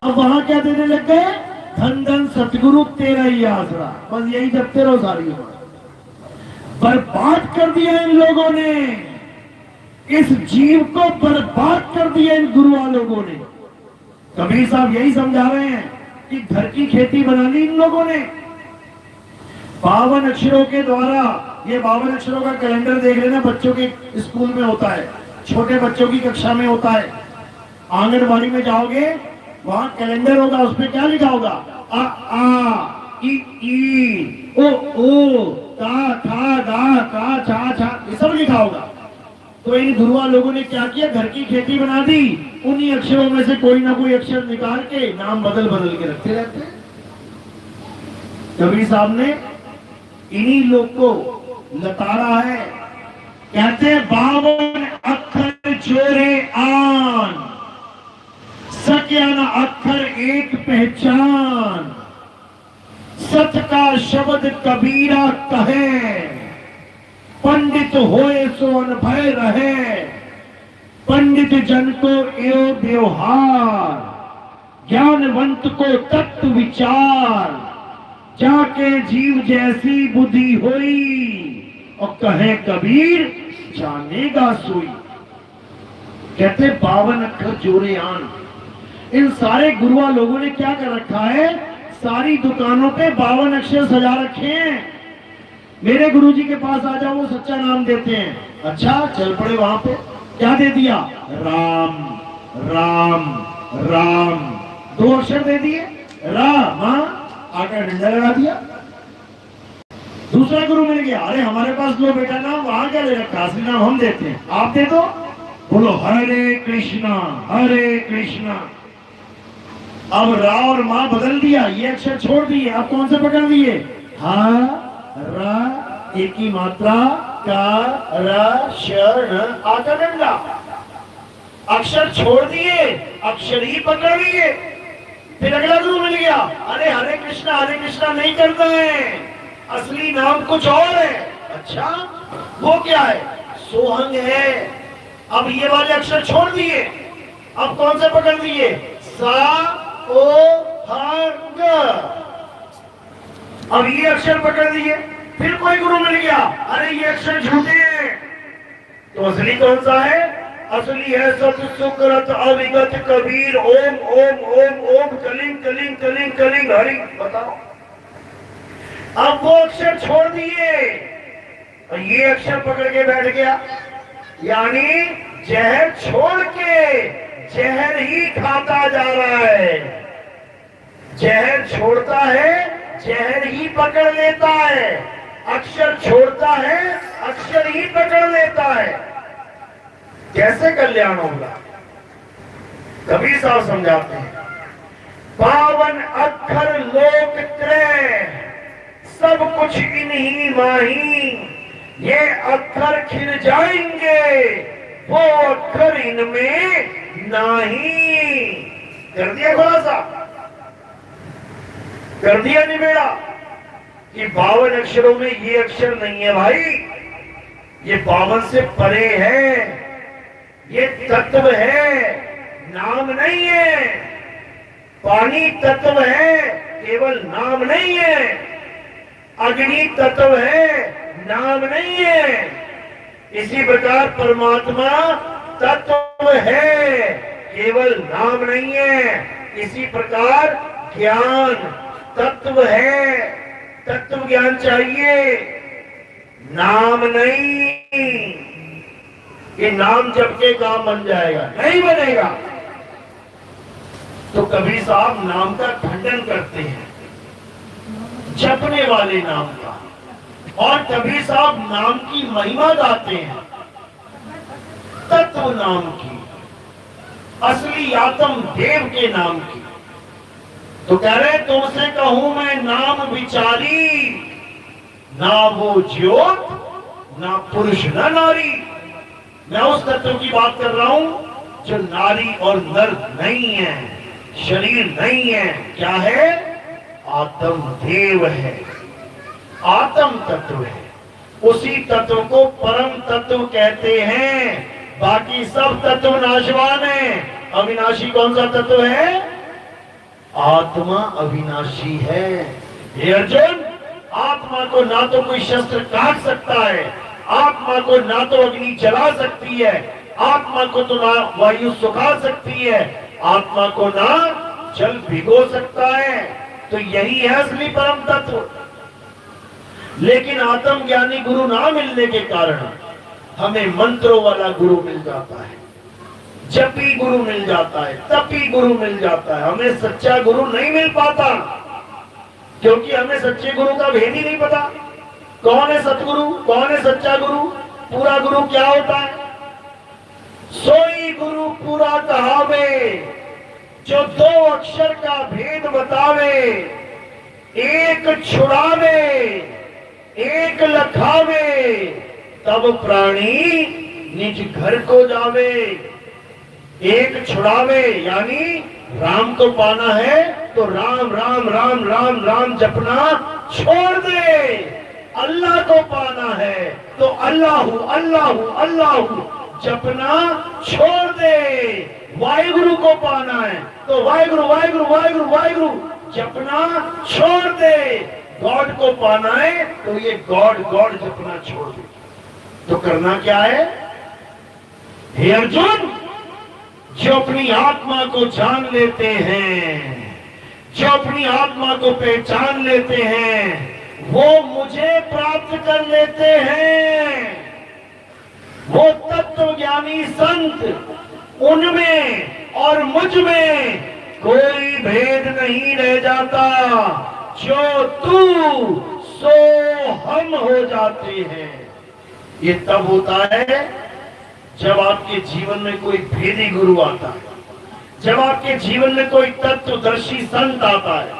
अब वहां क्या देने लग गए, धन धन सतगुरु तेरा ही आसरा, बस यही जपते रहो सारी उम्र। बर्बाद कर दिया इन लोगों ने, इस जीव को बर्बाद कर दिया इन गुरुआ लोगों ने। कबीर साहब यही समझा रहे हैं कि घर की खेती बना ली इन लोगों ने 52 अक्षरों के द्वारा। ये 52 अक्षरों का कैलेंडर देख लेना, बच्चों के स्कूल में होता है, छोटे बच्चों की कक्षा में होता है। आंगनबाड़ी में जाओगे, वहां कैलेंडर होगा, उस पर क्या लिखा होगा, आ आ ई ओ ता था गा का छा छा, ये सब लिखा होगा। तो इन गुरुआ लोगों ने क्या किया, घर की खेती बना दी, उन्हीं अक्षरों में से कोई ना कोई अक्षर निकाल के नाम बदल बदल के रखते रहते हैं। कबीर साहब ने इन्हीं लोग को लताड़ा है, कहते हैं 52 अक्षर जोरे आन, सक्या न अक्षर एक पहचान, सत का शब्द कबीरा कहे, पंडित होए सो अनभय रहे, पंडित जन को एओ व्यवहार, ज्ञानवंत को तत्व विचार, जाके जीव जैसी बुद्धि होई, और कहे कबीर जानेगा सोई। कहते 52 अक्षर जोरे आन। इन सारे गुरुआ लोगों ने क्या कर रखा है, सारी दुकानों पे 52 अक्षर सजा रखे हैं। मेरे गुरुजी के पास आ जाओ, वो सच्चा नाम देते हैं। अच्छा, चल पड़े वहां पे, क्या दे दिया, राम राम राम, 2 अक्षर दे दिए, राम, आका डंडा लगा दिया। दूसरा गुरु मिल गया, अरे हमारे पास लो बेटा नाम, वहां क्या ले रखा, असली नाम हम देते हैं, आप दे दो, बोलो हरे कृष्णा हरे कृष्णा। अब रा और मां बदल दिया, ये अक्षर छोड़ दिए, अब कौन से पकड़ दिए, हा रा, एक ही मात्रा, का रा श न, आका डंडा। अक्षर छोड़ दिए, अक्षर ही पकड़ लिए। फिर अगला गुरु मिल गया, अरे हरे कृष्णा नहीं करना है, असली नाम कुछ और है। अच्छा, वो क्या है, सोहंग है। अब ये वाले अक्षर छोड़ दिए, अब कौन से पकड़ दिए, सा ओ हंग, अब ये अक्षर पकड़ दिए। फिर कोई गुरु मिल गया, अरे ये अक्षर झूठे हैं, तो असली कौन सा है, असली है सत सुकृत अविगत कबीर, ओम ओम ओम ओम कलिंग कलिंग कलिंग कलिंग हरि। बताओ, अब वो अक्षर छोड़ दिए और ये अक्षर पकड़ के बैठ गया, यानी जहर छोड़ के जहर ही खाता जा रहा है। जहर छोड़ता है, जहर ही पकड़ लेता है, अक्षर छोड़ता है, अक्षर ही पकड़ लेता है। कैसे कल्याण होगा, कबीर साहब समझाते हैं, 52 अक्षर लोक त्रय, सब कुछ इन्हीं माही, ये अक्षर खिल जाएंगे, वो अक्षर इनमें नहीं। कर दिया खुलासा, कर दिया निबेड़ा कि 52 अक्षरों में ये अक्षर नहीं है भाई, ये 52 से परे है, ये तत्व है, नाम नहीं है। पानी तत्व है, केवल नाम नहीं है। अग्नि तत्व है, नाम नहीं है। इसी प्रकार परमात्मा तत्व है, केवल नाम नहीं है। इसी प्रकार ज्ञान तत्व है, तत्व ज्ञान चाहिए, नाम नहीं। ये नाम जप के काम बन जाएगा, नहीं बनेगा। तो कबीर साहब नाम का खंडन करते हैं, जपने वाले नाम का, और कबीर साहब नाम की महिमा गाते हैं, तत्व नाम की। असली आत्म देव के नाम की। तो कह रहे तुमसे कहूं मैं नाम विचारी, ना वो ज्योत ना पुरुष ना नारी। मैं उस तत्व की बात कर रहा हूं जो नारी और नर नहीं है, शरीर नहीं है। क्या है? आत्म देव है, आत्म तत्व है। उसी तत्व को परम तत्व कहते हैं। बाकी सब तत्व नाशवान है। अविनाशी कौन सा तत्व है? आत्मा अविनाशी है। हे अर्जुन, आत्मा को ना तो कोई शस्त्र काट सकता है, आत्मा को ना तो अग्नि जला सकती है, आत्मा को तो ना वायु सुखा सकती है, आत्मा को ना जल भिगो सकता है। तो यही है असली परम तत्व। लेकिन आत्म ज्ञानी गुरु ना मिलने के कारण हमें मंत्रों वाला गुरु मिल जाता है, जपी गुरु मिल जाता है, तपी गुरु मिल जाता है। हमें सच्चा गुरु नहीं मिल पाता क्योंकि हमें सच्चे गुरु का भेद ही नहीं पता। कौन है सतगुरु, कौन है सच्चा गुरु, पूरा गुरु क्या होता है? सोई गुरु पूरा कहावे, जो दो अक्षर का भेद बतावे, एक छुड़ावे एक लखावे, तब प्राणी निज घर को जावे। एक छुड़ावे यानी राम को पाना है तो राम राम राम राम राम जपना छोड़ दे। अल्लाह को पाना है तो अल्लाहू अल्लाहू अल्लाहू जपना छोड़ दे। वाहिगुरु को पाना है तो वाहिगुरु वाहिगुरु वाहिगुरु वाहिगुरु जपना छोड़ दे। गॉड को पाना है तो ये गॉड गॉड जपना छोड़ दे। तो करना क्या है? हे अर्जुन, जो अपनी आत्मा को जान लेते हैं, जो अपनी आत्मा को पहचान लेते हैं, वो मुझे प्राप्त कर लेते हैं। वो तत्व ज्ञानी संत, उनमें और मुझ में कोई भेद नहीं रह जाता। जो तू सो हम हो जाते हैं। ये तब होता है जब आपके जीवन में कोई भेदी गुरु आता है, जब आपके जीवन में कोई तत्वदर्शी संत आता है।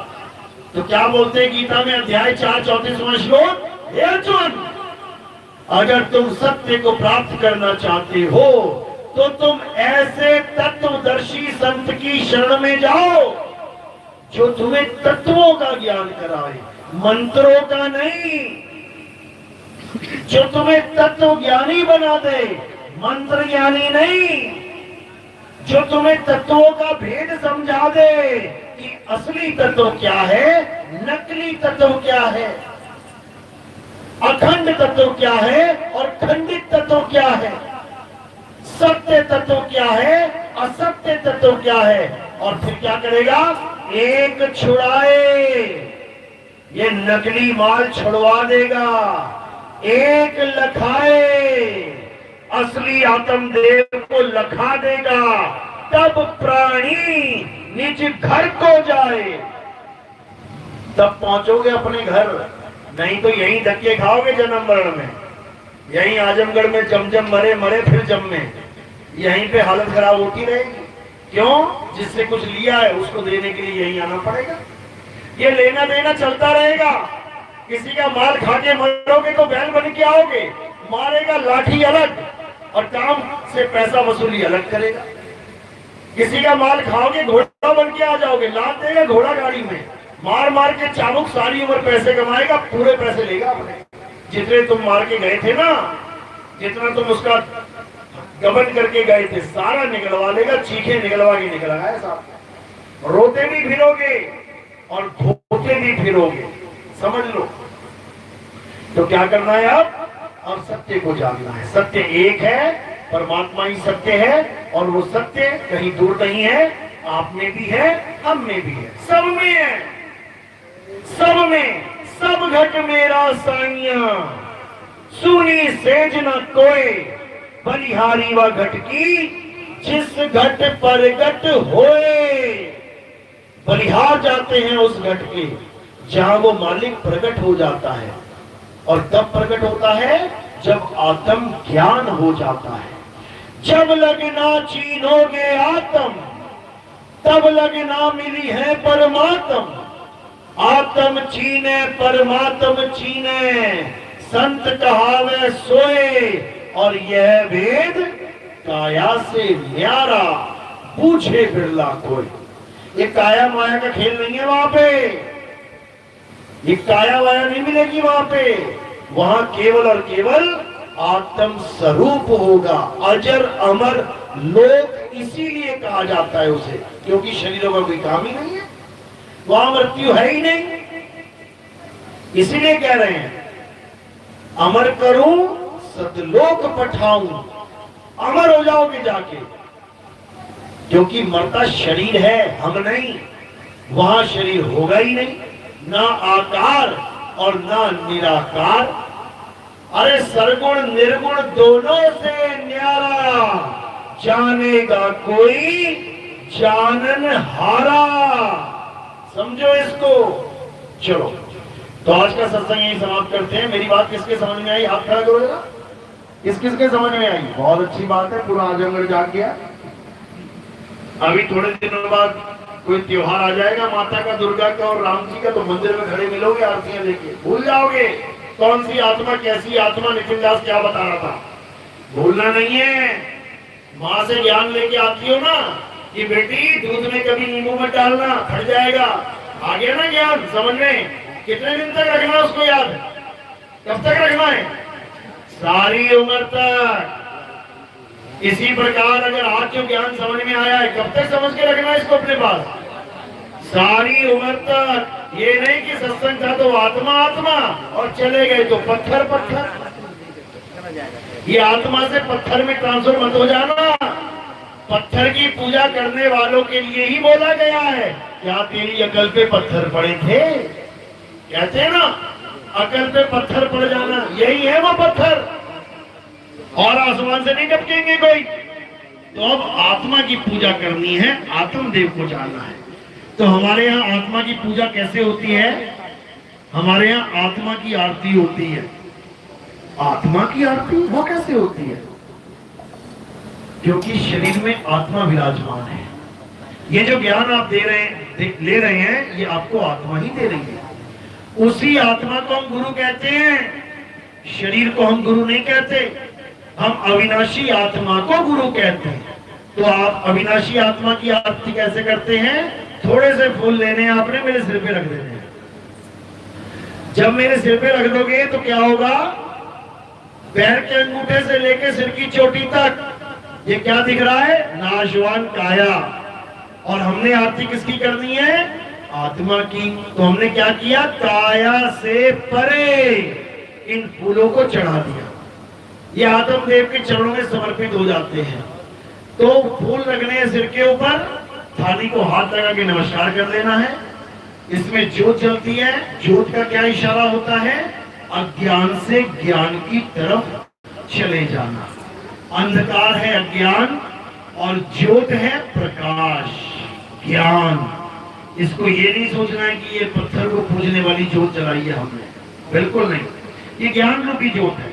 तो क्या बोलते हैं गीता में अध्याय 4 34वां श्लोक? हे अर्जुन, अगर तुम सत्य को प्राप्त करना चाहते हो तो तुम ऐसे तत्वदर्शी संत की शरण में जाओ जो तुम्हें तत्वों का ज्ञान कराए, मंत्रों का नहीं। जो तुम्हें तत्व ज्ञानी बना दे, मंत्र ज्ञानी नहीं। जो तुम्हें तत्वों का भेद समझा दे कि असली तत्व क्या है, नकली तत्व क्या है, अखंड तत्व क्या है और खंडित तत्व क्या है, सत्य तत्व क्या है, असत्य तत्व क्या है। और फिर क्या करेगा? एक छुड़ाए, ये नकली माल छुड़वा देगा। एक लखाए, असली आत्मदेव को लखा देगा। तब प्राणी निज घर को जाए। तब पहुंचोगे अपने घर, नहीं तो यहीं धक्के खाओगे जन्म मरण में। यहीं आजमगढ़ में जम मरे मरे फिर जम्मे, यहीं पे हालत खराब होती रहेगी। क्यों? जिससे कुछ लिया है उसको देने के लिए यहीं आना पड़ेगा। ये लेना देना चलता रहेगा। किसी का माल खा के मरोगे तो बैल बन के आओगे, मारेगा लाठी अलग और काम से पैसा वसूली अलग करेगा। किसी का माल खाओगे घोड़ा बन के आ जाओगे, लाद देगा घोड़ा गाड़ी में, मार मार के चाबुक सारी उम्र पैसे कमाएगा, पूरे पैसे लेगा अपने। जितने तुम मार के गए थे ना, जितना तुम उसका गबन करके गए थे, सारा निकलवा लेगा, चीखे निकलवा के निकलवाया साहब। रोते भी फिरोगे और धोते भी फिरोगे, समझ लो। तो क्या करना है अब सत्य को जानना है। सत्य एक है, परमात्मा ही सत्य है और वो सत्य कहीं दूर नहीं है, आप में भी है, हम में भी है, सब में है। सब में सब घट मेरा साइया, सुनी सेज न कोई, बलिहारी व घट की जिस घट पर घट होए। बलिहार जाते हैं उस घट के जहां वो मालिक प्रकट हो जाता है। और तब प्रकट होता है जब आत्म ज्ञान हो जाता है, जब लगना चीनोगे आत्म, तब लगना मिली है परमात्म। आत्म चीने परमात्म चीने, संत कहावे सोए, और यह वेद काया से न्यारा, पूछे बिरला कोई। ये काया माया का खेल नहीं है वहां पे, ये काया वाया नहीं मिलेगी वहां पे। वहां केवल और केवल आत्म स्वरूप होगा, अजर अमर लोक। इसीलिए कहा जाता है उसे, क्योंकि शरीरों का कोई काम ही नहीं है, वहां मृत्यु है ही नहीं। इसीलिए कह रहे हैं अमर करूं सतलोक पठाऊं, अमर हो जाओगे जाके। क्योंकि मरता शरीर है, हम नहीं। वहां शरीर होगा ही नहीं, ना आकार और ना निराकार। अरे सरगुण निर्गुण दोनों से न्यारा, जानेगा कोई जानन हारा। समझो इसको। चलो, तो आज का सत्संग यही समाप्त करते हैं। मेरी बात किसके समझ में आई? हाथ खड़ा करो जरा। किसके समझ में आई? बहुत अच्छी बात है, पूरा आजमगढ़ जाग गया। अभी थोड़े दिनों बाद कोई त्योहार आ जाएगा माता का, दुर्गा का और राम जी का, तो मंदिर में खड़े मिलोगे आरतियां लेके, भूल जाओगे कौन सी आत्मा कैसी आत्मा। निखिल दास क्या बता रहा था, भूलना नहीं है। माँ से ज्ञान लेके आती हो ना कि बेटी दूध में कभी नींबू मत डालना, फट जाएगा। आ गया ना ज्ञान समझ में? कितने दिन तक रखना है उसको याद? कब तक रखना है? सारी उम्र तक। इसी प्रकार अगर आज जो ज्ञान समझ में आया है, कब तक समझ के रखना है इसको अपने पास? सारी उम्र तक। ये नहीं कि सत्संग था तो आत्मा आत्मा और चले गए तो पत्थर पत्थर। ये आत्मा से पत्थर में ट्रांसफर मत हो जाना। पत्थर की पूजा करने वालों के लिए ही बोला गया है। क्या तेरी अकल पे पत्थर पड़े थे? कहते हैं ना, अकल पे पत्थर पड़ जाना, यही है वो पत्थर। और आसमान से नहीं टपकेंगे कोई। तो अब आत्मा की पूजा करनी है, आत्मदेव को जानना है। तो हमारे यहाँ आत्मा की पूजा कैसे होती है? हमारे यहाँ आत्मा की आरती होती है। आत्मा की आरती वो कैसे होती है? क्योंकि शरीर में आत्मा विराजमान है। ये जो ज्ञान आप ले रहे हैं, ये आपको आत्मा ही दे रही है। उसी आत्मा को हम गुरु कहते हैं, शरीर को हम गुरु नहीं कहते। हम अविनाशी आत्मा को गुरु कहते हैं। तो आप अविनाशी आत्मा की आरती कैसे करते हैं? थोड़े से फूल लेने आपने, मेरे सिर पे रख देने हैं। जब मेरे सिर पे रख दोगे तो क्या होगा? पैर के अंगूठे से लेकर सिर की चोटी तक ये क्या दिख रहा है? नाशवान काया। और हमने आरती किसकी करनी है? आत्मा की। तो हमने क्या किया? काया से परे इन फूलों को चढ़ा दिया। ये आत्मदेव के चरणों में समर्पित हो जाते हैं। तो फूल रखने हैं सिर के ऊपर, थाली को हाथ लगा के नमस्कार कर देना है। इसमें ज्योत जलती है। ज्योत का क्या इशारा होता है? अज्ञान से ज्ञान की तरफ चले जाना। अंधकार है अज्ञान और ज्योत है प्रकाश, ज्ञान। इसको ये नहीं सोचना है कि ये पत्थर को पूजने वाली ज्योत जलाई है हमने, बिल्कुल नहीं। ये ज्ञान रूपी ज्योत है।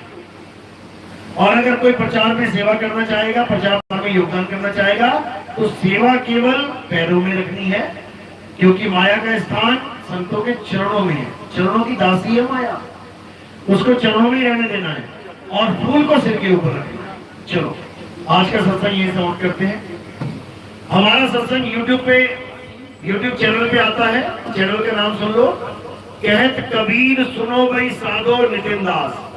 और अगर कोई प्रचार में सेवा करना चाहेगा, प्रचार में योगदान करना चाहेगा, तो सेवा केवल पैरों में रखनी है। क्योंकि माया का स्थान संतों के चरणों में है। चरणों की दासी है माया, उसको चरणों में रहने देना है और फूल को सिर के ऊपर रखना है। चलो, आज का सत्संग ये समाप्त करते हैं। हमारा सत्संग यूट्यूब चैनल पे आता है। चैनल का नाम सुन लो, कहत कबीर सुनो भाई साधो नितिन दास।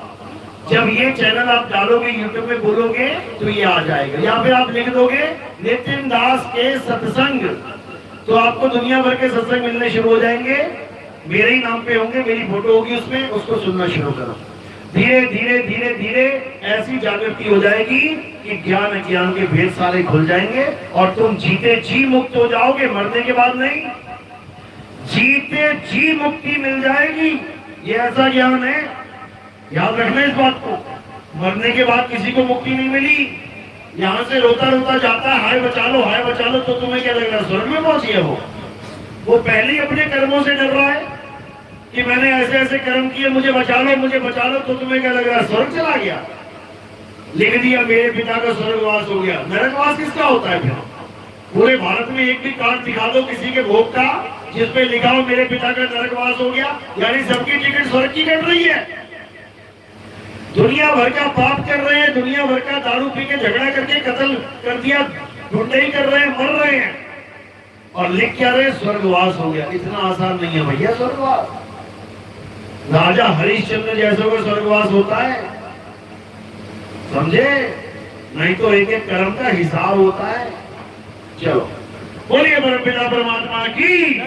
जब ये चैनल आप डालोगे यूट्यूब में, बोलोगे तो ये आ जाएगा। या फिर आप लिख दोगे नितिन दास के सत्संग, तो आपको दुनिया भर के सत्संग मिलने शुरू हो जाएंगे। मेरे ही नाम पे होंगे, मेरी फोटो होगी उसमें, उसको सुनना शुरू करो। धीरे धीरे धीरे धीरे ऐसी जागृति हो जाएगी कि ज्ञान अज्ञान के भेद सारे खुल जाएंगे और तुम जीते जी मुक्त हो जाओगे। मरने के बाद नहीं, जीते जी मुक्ति मिल जाएगी। ये ऐसा ज्ञान है, याद रखना इस बात को। मरने के बाद किसी को मुक्ति नहीं मिली। यहाँ से रोता रोता जाता है, हाय बचा लो हाय बचा लो, तो तुम्हें क्या लग रहा है स्वर्ग में पहुंच गया? वो पहले ही अपने कर्मों से डर रहा है कि मैंने ऐसे ऐसे कर्म किए, मुझे बचा लो तो तुम्हें क्या लग रहा है स्वर्ग चला गया? लिख दिया मेरे पिता का स्वर्गवास हो गया। नरकवास किसका होता है फिर? पूरे भारत में एक भी कार्ड दिखा दो किसी के भोग का जिसपे लिखा हो मेरे पिता का नरकवास हो गया, यानी सबकी टिकट स्वर्ग की कट रही है। दुनिया भर का पाप कर रहे हैं, दुनिया भर का दारू पी के झगड़ा करके कत्ल कर दिया, गुंडई कर रहे हैं, मर रहे हैं, और लिख क्या रहे? स्वर्गवास हो गया। इतना आसान नहीं है भैया स्वर्गवास। राजा हरिश्चंद्र जैसों को स्वर्गवास होता है, समझे? नहीं तो एक एक कर्म का हिसाब होता है। चलो बोलिए परमपिता परमात्मा की।